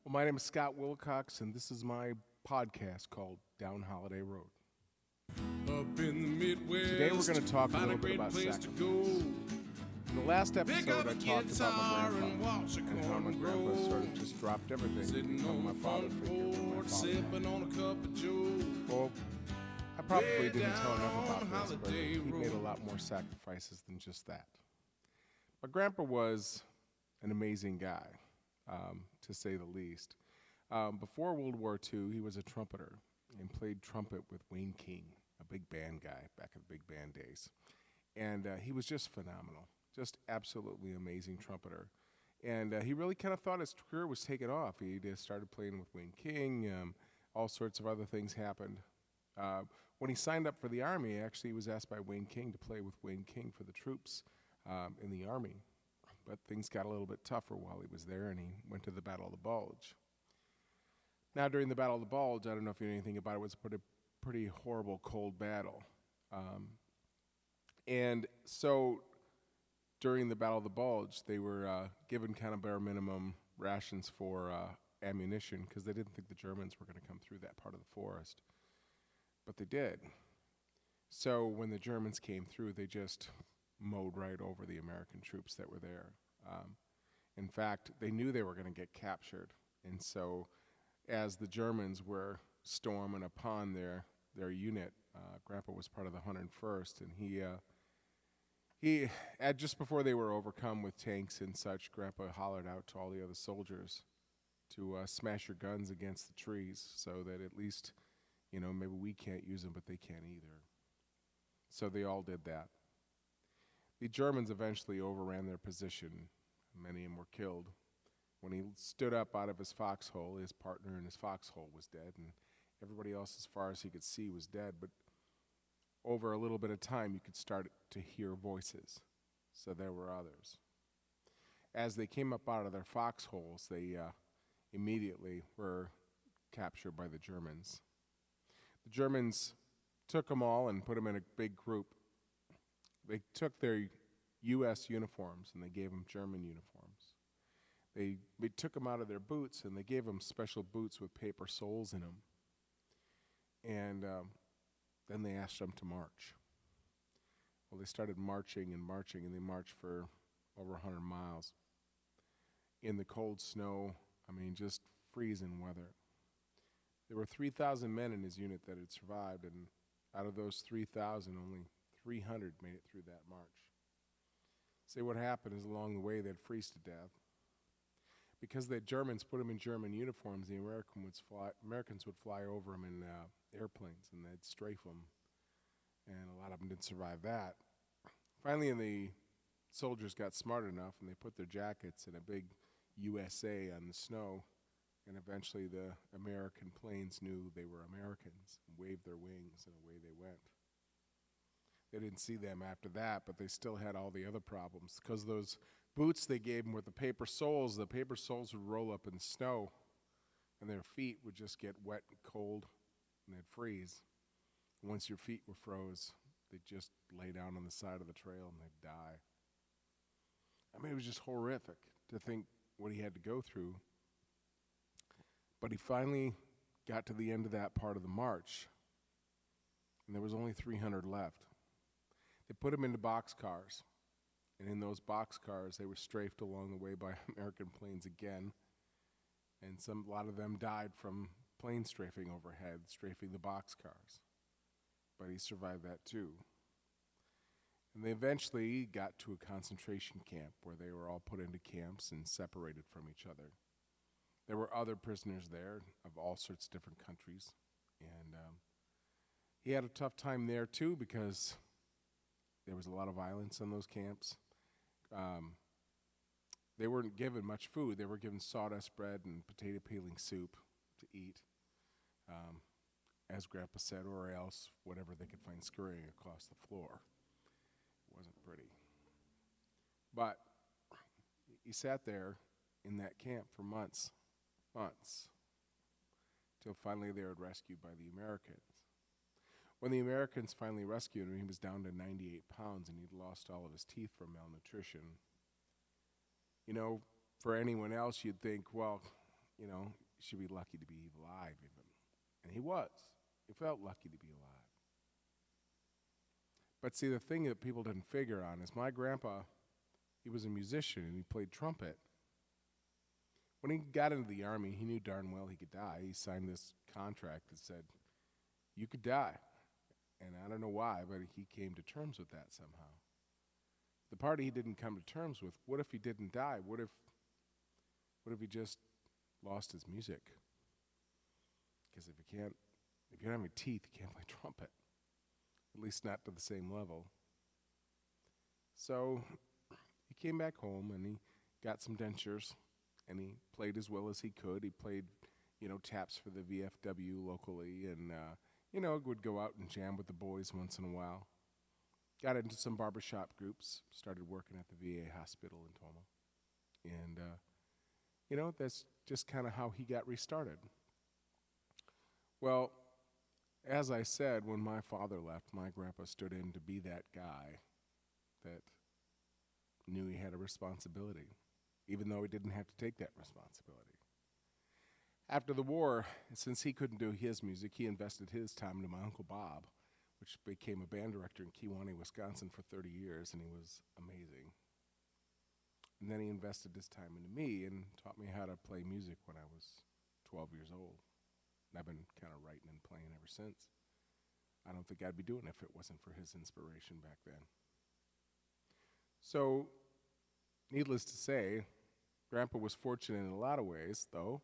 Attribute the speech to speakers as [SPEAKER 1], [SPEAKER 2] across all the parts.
[SPEAKER 1] Well, my name is Scott Wilcox, and this is my podcast called Down Holiday Road.
[SPEAKER 2] Up in the Midwest,
[SPEAKER 1] Today we're going to talk a
[SPEAKER 2] find
[SPEAKER 1] little bit
[SPEAKER 2] great
[SPEAKER 1] about
[SPEAKER 2] place
[SPEAKER 1] sacrifice.
[SPEAKER 2] to go.
[SPEAKER 1] In the last
[SPEAKER 2] Pick up
[SPEAKER 1] episode, I
[SPEAKER 2] a
[SPEAKER 1] talked about
[SPEAKER 2] guitar
[SPEAKER 1] my
[SPEAKER 2] and
[SPEAKER 1] grandpa
[SPEAKER 2] watch a
[SPEAKER 1] and how my
[SPEAKER 2] corn
[SPEAKER 1] grandpa
[SPEAKER 2] grow.
[SPEAKER 1] sort of just dropped everything to
[SPEAKER 2] Sitting
[SPEAKER 1] become
[SPEAKER 2] on
[SPEAKER 1] my
[SPEAKER 2] the
[SPEAKER 1] father
[SPEAKER 2] front
[SPEAKER 1] figure when my
[SPEAKER 2] porch,
[SPEAKER 1] father
[SPEAKER 2] sipping
[SPEAKER 1] died.
[SPEAKER 2] on a cup of Joe.
[SPEAKER 1] Well, I probably
[SPEAKER 2] Way
[SPEAKER 1] didn't tell enough
[SPEAKER 2] down
[SPEAKER 1] about this, but
[SPEAKER 2] Holiday
[SPEAKER 1] he made a
[SPEAKER 2] Road.
[SPEAKER 1] lot more sacrifices than just that. My grandpa was an amazing guy, to say the least. Before World War II, he was a trumpeter and played trumpet with Wayne King, a big band guy back in the big band days. And he was just phenomenal, just absolutely amazing trumpeter. And he really kind of thought his career was taking off. He just started playing with Wayne King. All sorts of other things happened. When he signed up for the Army, actually, he was asked by Wayne King to play with Wayne King for the troops in the Army. But things got a little bit tougher while he was there, and he went to the Battle of the Bulge. Now, during the Battle of the Bulge, I don't know if you know anything about it, it was a pretty horrible, cold battle. And so during the Battle of the Bulge, they were given kind of bare minimum rations for ammunition because they didn't think the Germans were going to come through that part of the forest. But they did. So when the Germans came through, they just mowed right over the American troops that were there. In fact, they knew they were going to get captured. And so as the Germans were storming upon their unit, Grandpa was part of the 101st, and he just before they were overcome with tanks and such, Grandpa hollered out to all the other soldiers to smash your guns against the trees so that at least, maybe we can't use them, but they can't either. So they all did that. The Germans eventually overran their position. Many of them were killed. When he stood up out of his foxhole, his partner in his foxhole was dead, and everybody else, as far as he could see, was dead. But over a little bit of time, you could start to hear voices. So there were others. As they came up out of their foxholes, they immediately were captured by the Germans. The Germans took them all and put them in a big group. They took their U.S. uniforms and they gave them German uniforms. They took them out of their boots and they gave them special boots with paper soles in them. And then they asked them to march. Well, they started marching, and they marched for over 100 miles in the cold snow, just freezing weather. There were 3,000 men in his unit that had survived, and out of those 3,000, only 300 made it through that march. See, what happened is along the way they'd freeze to death. Because the Germans put them in German uniforms, the Americans would fly over them in airplanes, and they'd strafe them, and a lot of them didn't survive that. Finally, the soldiers got smart enough, and they put their jackets in a big USA on the snow, and eventually the American planes knew they were Americans and waved their wings, and away they went. They didn't see them after that, but they still had all the other problems. Because those boots they gave them with the paper soles would roll up in the snow, and their feet would just get wet and cold, and they'd freeze. And once your feet were froze, they'd just lay down on the side of the trail and they'd die. It was just horrific to think what he had to go through. But he finally got to the end of that part of the march, and there was only 300 left. They put him into boxcars, and in those boxcars, they were strafed along the way by American planes again, and a lot of them died from plane strafing overhead, strafing the boxcars. But he survived that too. And they eventually got to a concentration camp where they were all put into camps and separated from each other. There were other prisoners there of all sorts of different countries, and he had a tough time there too because there was a lot of violence in those camps. They weren't given much food. They were given sawdust bread and potato peeling soup to eat, as Grandpa said, or else whatever they could find scurrying across the floor. It wasn't pretty. But he sat there in that camp for months, till finally they were rescued by the Americans. When the Americans finally rescued him, he was down to 98 pounds, and he'd lost all of his teeth from malnutrition. For anyone else, you'd think, well, you know, you should be lucky to be alive even. And he was. He felt lucky to be alive. But see, the thing that people didn't figure on is my grandpa, he was a musician and he played trumpet. When he got into the Army, he knew darn well he could die. He signed this contract that said, you could die. And I don't know why, but he came to terms with that somehow. The part he didn't come to terms with, what if he didn't die? What if he just lost his music? Because if you don't have any teeth, you can't play trumpet. At least not to the same level. So he came back home and he got some dentures and he played as well as he could. He played, taps for the VFW locally and, would go out and jam with the boys once in a while. Got into some barbershop groups, started working at the VA hospital in Toma. And, that's just kind of how he got restarted. Well, as I said, when my father left, my grandpa stood in to be that guy that knew he had a responsibility, even though he didn't have to take that responsibility. After the war, since he couldn't do his music, he invested his time into my Uncle Bob, which became a band director in Kewanee, Wisconsin for 30 years, and he was amazing. And then he invested his time into me and taught me how to play music when I was 12 years old. And I've been kind of writing and playing ever since. I don't think I'd be doing it if it wasn't for his inspiration back then. So, needless to say, Grandpa was fortunate in a lot of ways, though.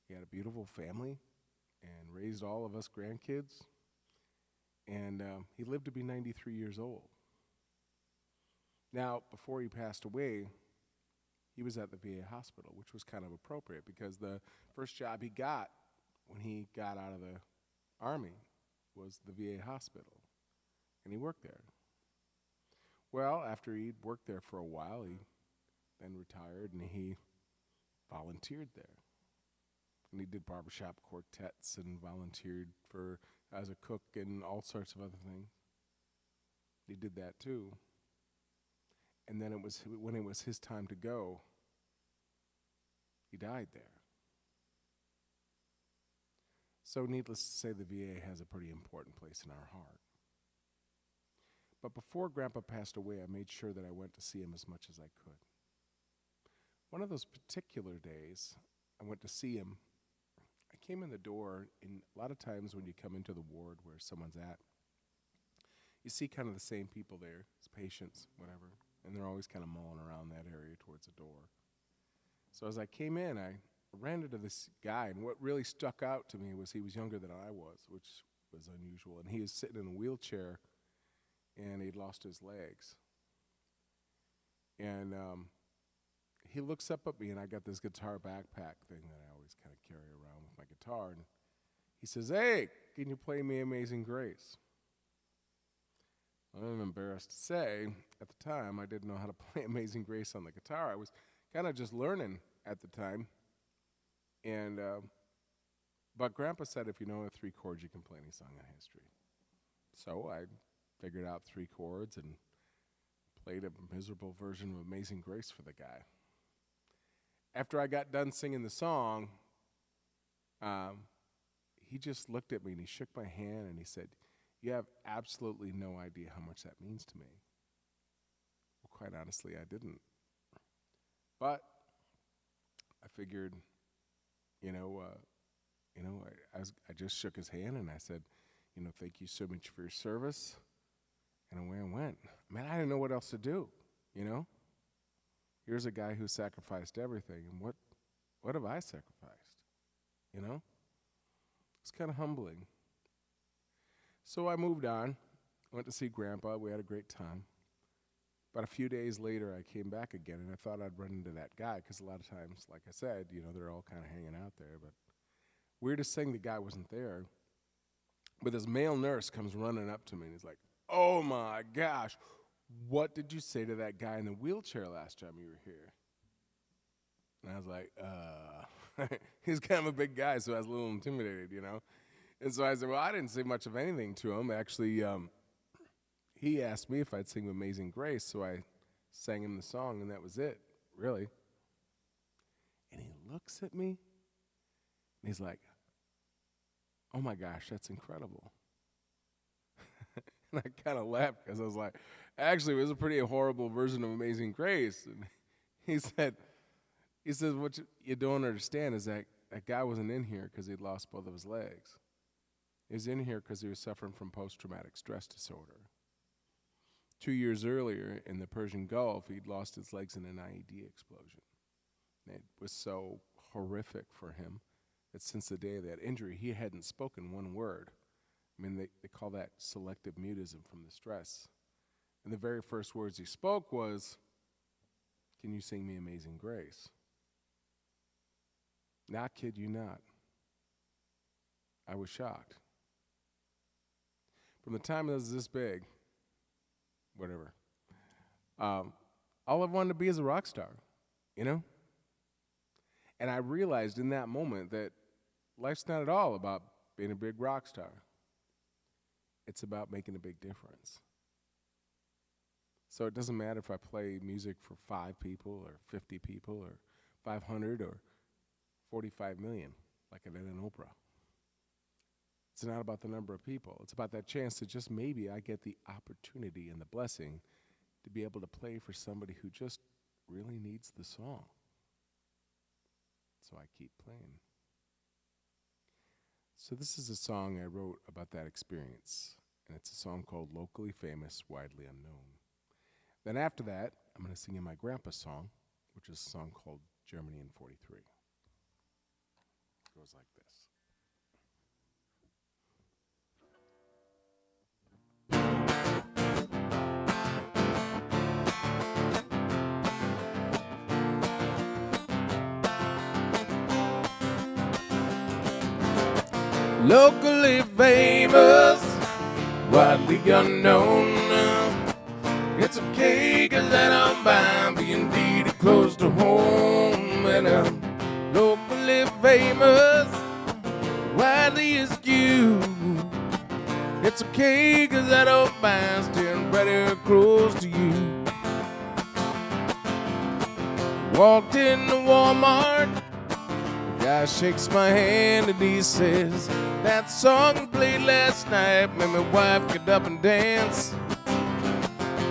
[SPEAKER 1] He had a beautiful family and raised all of us grandkids. And he lived to be 93 years old. Now, before he passed away, he was at the VA hospital, which was kind of appropriate because the first job he got when he got out of the Army was the VA hospital, and he worked there. Well, after he'd worked there for a while, he then retired, and he volunteered there. And he did barbershop quartets and volunteered as a cook and all sorts of other things. He did that too. And then when it was his time to go, he died there. So needless to say, the VA has a pretty important place in our heart. But before Grandpa passed away, I made sure that I went to see him as much as I could. One of those particular days, I went to see him. I came in the door, and a lot of times when you come into the ward where someone's at, you see kind of the same people there, as patients, whatever, and they're always kind of mulling around that area towards the door. So as I came in, I ran into this guy, and what really stuck out to me was he was younger than I was, which was unusual, and he was sitting in a wheelchair, and he'd lost his legs. And he looks up at me, and I got this guitar backpack thing that I always kind of carry around with my guitar, and he says, "Hey, can you play me Amazing Grace?" I'm embarrassed to say, at the time, I didn't know how to play Amazing Grace on the guitar. I was kind of just learning at the time. And but Grandpa said, if you know the 3 chords, you can play any song in history. So I figured out 3 chords and played a miserable version of Amazing Grace for the guy. After I got done singing the song, he just looked at me and he shook my hand and he said, "You have absolutely no idea how much that means to me." Well, quite honestly, I didn't. But I figured, I just shook his hand and I said, "Thank you so much for your service." And away I went. Man, I didn't know what else to do, Here's a guy who sacrificed everything, and what have I sacrificed, It's kind of humbling. So I moved on, went to see Grandpa. We had a great time. But a few days later, I came back again, and I thought I'd run into that guy, because a lot of times, like I said, they're all kind of hanging out there. But weirdest thing, the guy wasn't there. But this male nurse comes running up to me, and he's like, "Oh, my gosh, what did you say to that guy in the wheelchair last time you were here?" And I was like, he's kind of a big guy, so I was a little intimidated, And so I said, well, I didn't say much of anything to him. Actually, he asked me if I'd sing Amazing Grace, so I sang him the song, and that was it, really. And he looks at me, And he's like, oh my gosh, that's incredible. And I kind of laughed because I was like, actually, it was a pretty horrible version of Amazing Grace. And he says, what you don't understand is that guy wasn't in here because he'd lost both of his legs. He was in here because he was suffering from post-traumatic stress disorder. 2 years earlier, in the Persian Gulf, he'd lost his legs in an IED explosion. And it was so horrific for him that since the day of that injury, he hadn't spoken one word. I mean, they call that selective mutism from the stress. And the very first words he spoke was, can you sing me Amazing Grace? Now, I kid you not. I was shocked. From the time I was this big, whatever, all I wanted to be is a rock star, you know? And I realized in that moment that life's not at all about being a big rock star. It's about making a big difference. So it doesn't matter if I play music for 5 people or 50 people or 500 or 45 million, like I did in Oprah. It's not about the number of people. It's about that chance that just maybe I get the opportunity and the blessing to be able to play for somebody who just really needs the song. So I keep playing. So this is a song I wrote about that experience, and it's a song called Locally Famous, Widely Unknown. Then after that, I'm going to sing you my grandpa's song, which is a song called Germany in 43. It goes like this. Locally famous, widely unknown. It's okay 'cause I don't mind being indeed close to home. And I'm locally famous, widely askew. It's okay 'cause I don't mind staying pretty close to you. Walked into Walmart, the guy shakes my hand and he says, that song played last night made my wife get up and dance.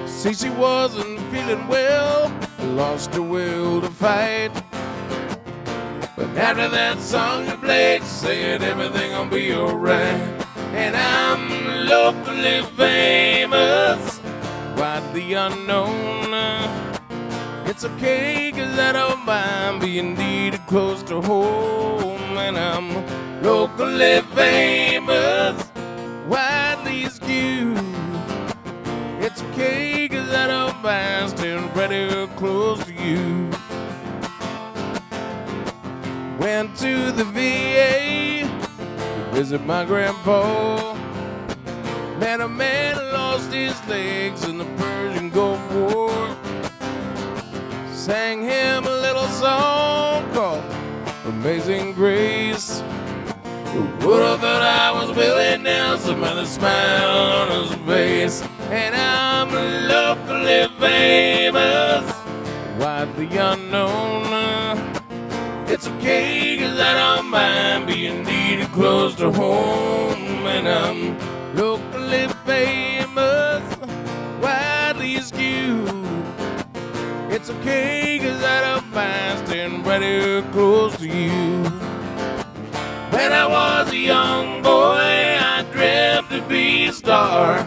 [SPEAKER 1] See, she wasn't feeling well, lost her will to fight. But after that song you played, she said everything will be alright. And I'm locally famous, widely unknown. It's okay 'cause I don't mind being needed close to home. And I'm locally famous, widely skewed. It's okay 'cause I don't mind staying pretty close to you. Went to the VA to visit my grandpa. Met a man who lost his legs in the Persian Gulf War. Sang him a little song called Amazing Grace. Who would have thought I was Willie Nelson with a smile on his face? And I'm locally famous, widely unknown. It's okay 'cause I don't mind being needed close to home. And I'm locally famous, widely skewed. It's okay 'cause I don't mind staying pretty close to you. When I was a young boy, I dreamt to be a star.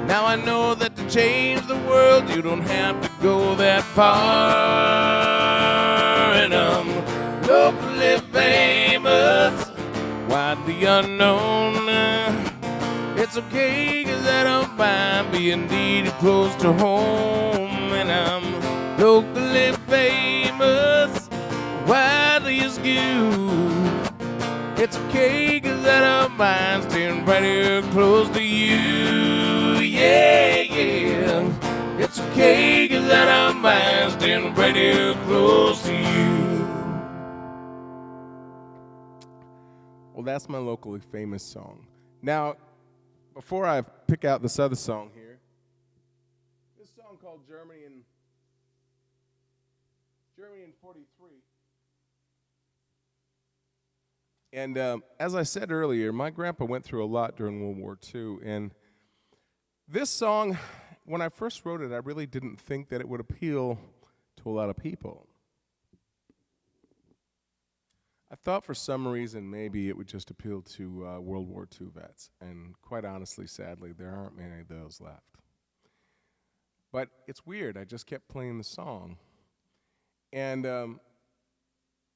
[SPEAKER 1] Now I know that to change the world, you don't have to go that far. And I'm locally famous, widely unknown. It's okay 'cause I don't mind being needed close to home. And I'm locally famous, widely askew. It's okay 'cause I don't mind staying pretty close to you. Yeah, yeah. It's okay 'cause I don't mind staying pretty close to you. Well, that's my locally famous song. Now, before I pick out this other song here, this song called Germany in 43. And as I said earlier, my grandpa went through a lot during World War II. And this song, when I first wrote it, I really didn't think that it would appeal to a lot of people. I thought for some reason maybe it would just appeal to World War II vets. And quite honestly, sadly, there aren't many of those left. But it's weird. I just kept playing the song. And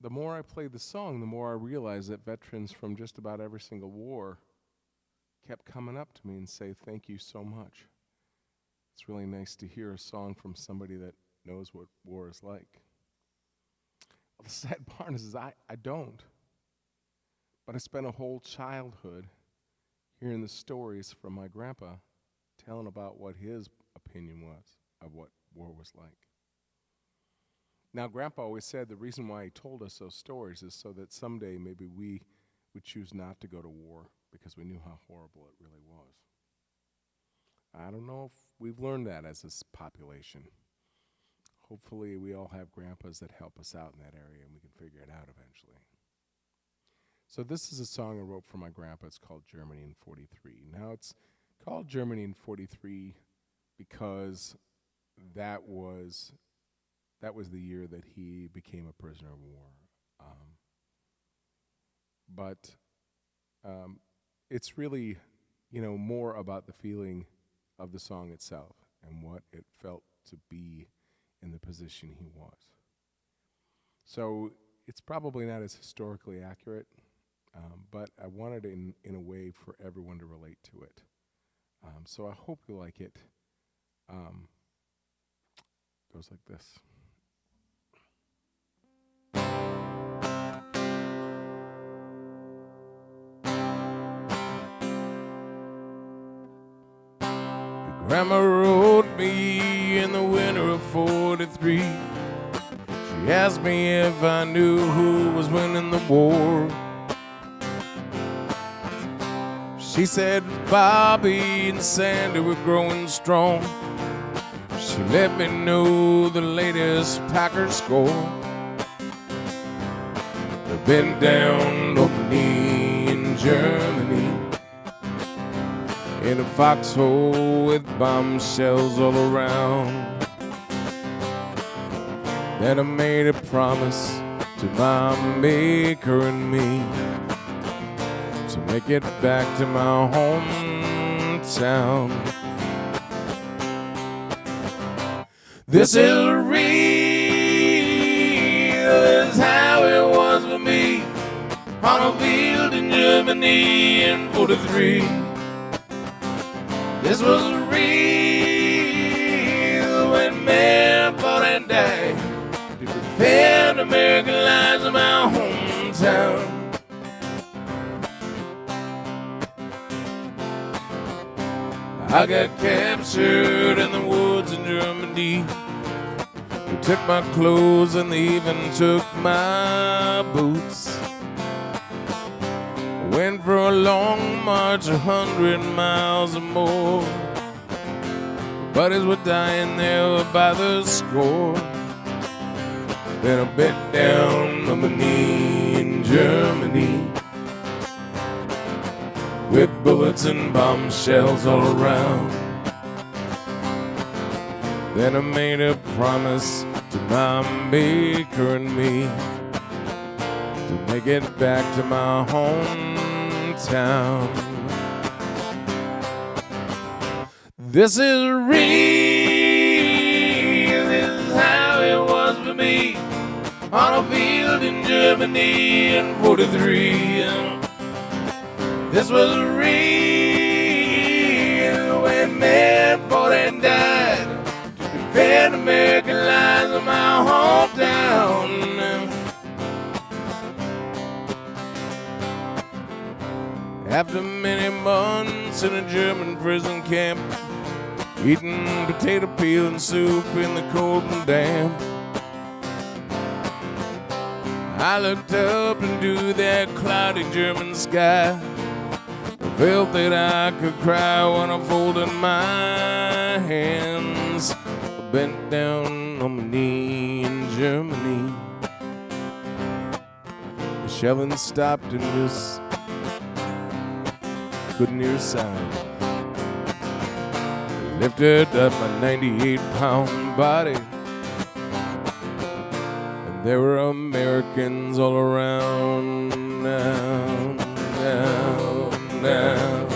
[SPEAKER 1] the more I played the song, the more I realized that veterans from just about every single war kept coming up to me and say, "Thank you so much. It's really nice to hear a song from somebody that knows what war is like." Well, the sad part is I don't. But I spent a whole childhood hearing the stories from my grandpa telling about what his opinion was of what war was like. Now, Grandpa always said the reason why he told us those stories is so that someday maybe we would choose not to go to war because we knew how horrible it really was. I don't know if we've learned that as a population. Hopefully we all have grandpas that help us out in that area and we can figure it out eventually. So this is a song I wrote for my grandpa. It's called Germany in 43. Now it's called Germany in 43 because that was the year that he became a prisoner of war. But it's really, more about the feeling of the song itself and what it felt to be in the position he was. So it's probably not as historically accurate, but I wanted it in a way for everyone to relate to it. So I hope you like it. Goes like this. Grandma wrote me in the winter of 43. She asked me if I knew who was winning the war. She said Bobby and Sandy were growing strong. She let me know the latest Packers score. They've been down openly in Germany, in a foxhole with bombshells all around. Then I made a promise to my maker and me to make it back to my hometown. This is real, this is how it was for me on a field in Germany in 43. This was real when men fought and died to defend American lives in my hometown. I got captured in the woods in Germany. They took my clothes and they even took my boots. Went for a long march, 100 miles or more. Buddies were dying there by the score. Then I bent down on my knee in Germany, with bullets and bombshells all around. Then I made a promise to my maker and me to make it back to my hometown. This is real, this is how it was for me on a field in Germany in 43. This was real when men fought and died to defend American lives in my hometown. After many months in a German prison camp, eating potato peel and soup in the cold and damp, I looked up into that cloudy German sky. I felt that I could cry when I folded my hands. I bent down on my knee in Germany. shelling stopped and just couldn't hear a sound. Lifted up my 98-pound body, and there were Americans all around. Now, now, now,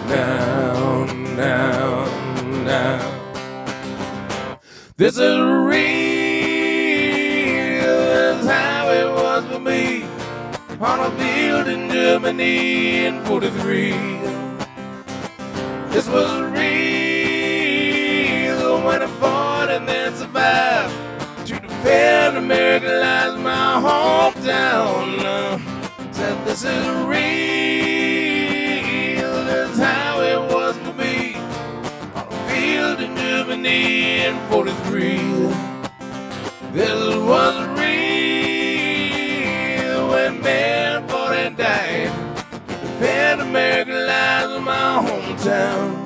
[SPEAKER 1] now, now, now. This is real, that's how it was for me on a field in Germany in 43. This was real when I fought and then survived to defend American lives, my hometown. Said this is real, that's how it was for me on a field in Germany in 43. This was real when men fought and died to defend American lives in my hometown.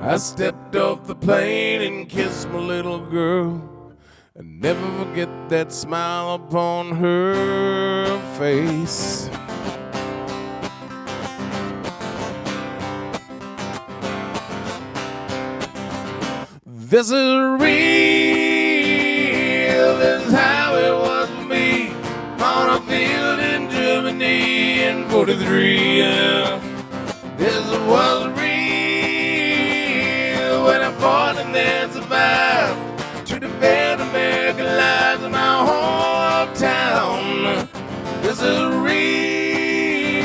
[SPEAKER 1] I stepped off the plane and kissed my little girl, and never forget that smile upon her face. This is real, this is how it was for me on a field in Germany in 43. This was real when I fought and then survived to defend American lives in my hometown. This is real,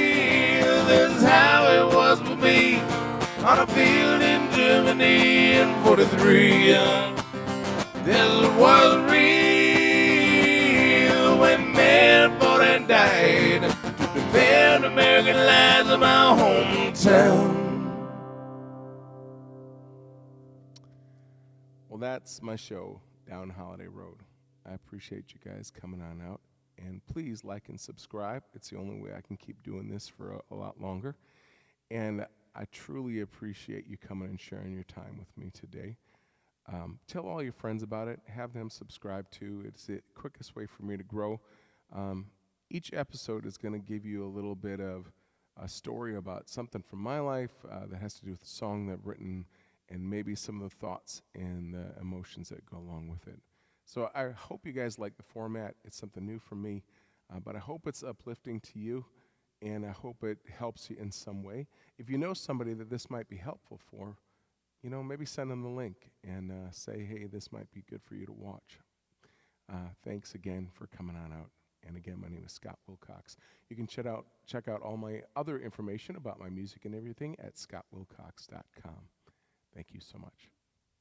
[SPEAKER 1] this is how it was for me on a field in Germany in 43. This was real when men fought and died to defend American lives in my hometown. Well, that's my show, Down Holiday Road. I appreciate you guys coming on out. And please like and subscribe. It's the only way I can keep doing this for a lot longer. And I truly appreciate you coming and sharing your time with me today. Tell all your friends about it. Have them subscribe too. It's the quickest way for me to grow. Each episode is going to give you a little bit of a story about something from my life that has to do with the song that I've written, and maybe some of the thoughts and the emotions that go along with it. So I hope you guys like the format. It's something new for me, but I hope it's uplifting to you, and I hope it helps you in some way. If you know somebody that this might be helpful for, maybe send them the link and say, hey, this might be good for you to watch. Thanks again for coming on out. And again, my name is Scott Wilcox. You can check out all my other information about my music and everything at scottwilcox.com. Thank you so much.